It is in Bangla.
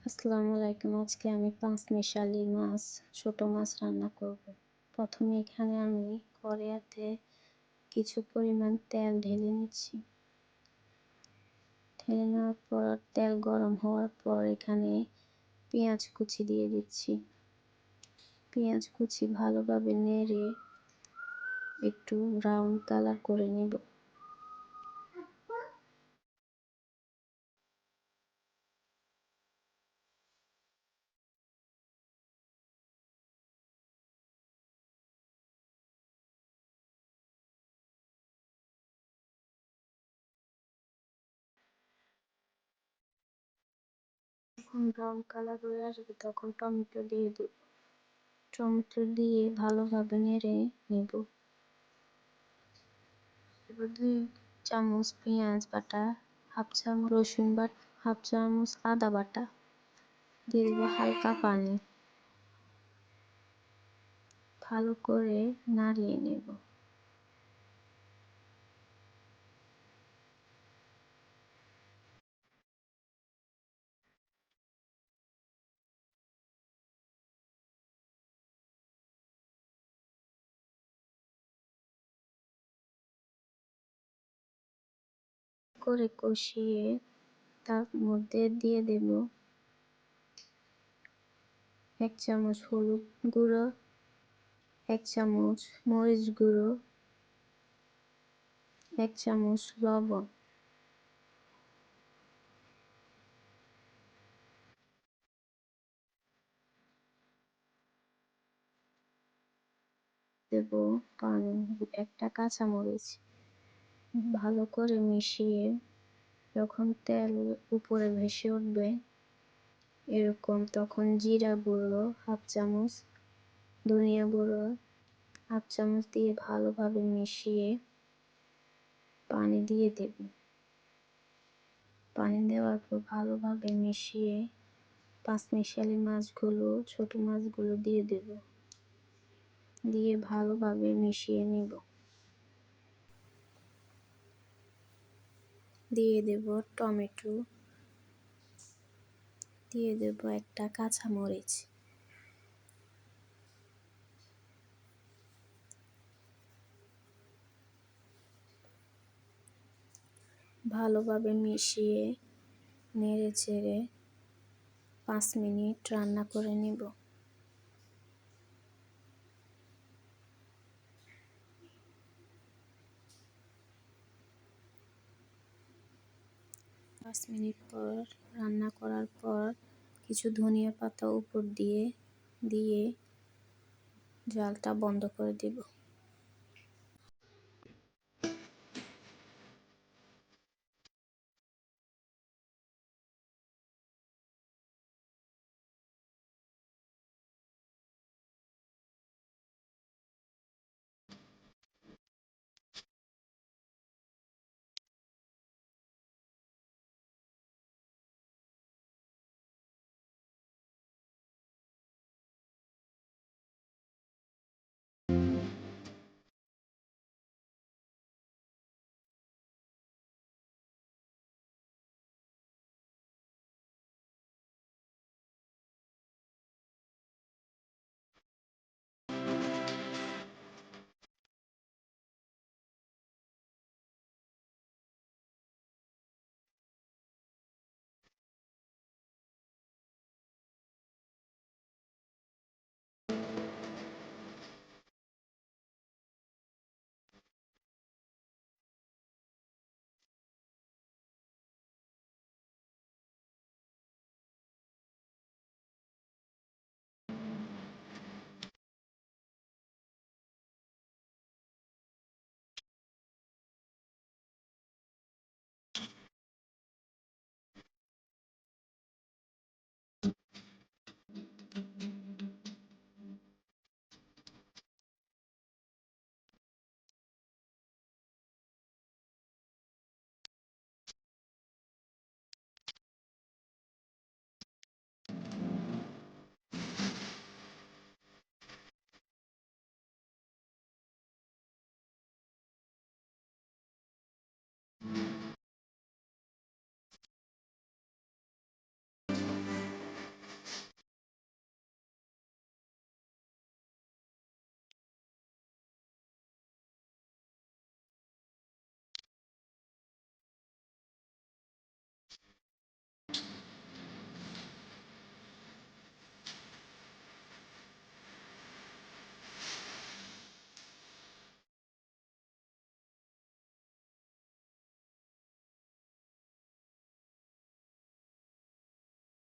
আসসালামু আলাইকুম। আজকে আমি পাঁচমিশালি মাছ, ছোট মাছ রান্না করব। প্রথমে এখানে আমি কড়াইতে কিছু পরিমাণ তেল ঢেলে নিচ্ছি। ঢেলে নেওয়ার পর তেল গরম হওয়ার পর এখানে পেঁয়াজ কুচি দিয়ে দিচ্ছি। পেঁয়াজ কুচি ভালোভাবে নেড়ে একটু ব্রাউন কালার করে নেব। যখন ব্রাউন কালার হয়ে আসবে তখন টমেটো দিয়ে দেব। টমেটো দিয়ে ভালোভাবে নেড়ে নেব। এবার 2 চামচ পেঁয়াজ বাটা, হাফ চামচ রসুন বাটা, হাফ চামচ আদা বাটা দিয়ে দেবো হালকা পানি। ভালো করে নাড়িয়ে নেব। করে কষিয়ে তার মধ্যে দিয়ে দেব 1 চামচ হলুদ গুঁড়ো, 1 চামচ মরিচ গুঁড়ো, 1 চামচ লবণ। দেব পানি, 1টা কাঁচামরিচ। ভালো করে মিশিয়ে যখন তেল উপরে ভেসে উঠবে এরকম, তখন জিরা গুঁড়ো হাফ চামচ, ধনিয়া গুঁড়ো হাফ চামচ দিয়ে ভালোভাবে মিশিয়ে পানি দিয়ে দেব। পানি দেওয়ার পর ভালোভাবে মিশিয়ে পাঁচমিশালি মাছগুলো, ছোট মাছগুলো দিয়ে দেব। দিয়ে ভালোভাবে মিশিয়ে নেব। দিয়ে দেব টমেটো, দিয়ে দেব 1টা কাঁচামরিচ। ভালোভাবে মিশিয়ে নেড়ে চেড়ে 5 মিনিট রান্না করে নেব। 5 মিনিট পর রান্না করার পর কিছু ধনিয়া পাতা উপর দিয়ে জালটা বন্ধ করে দেব।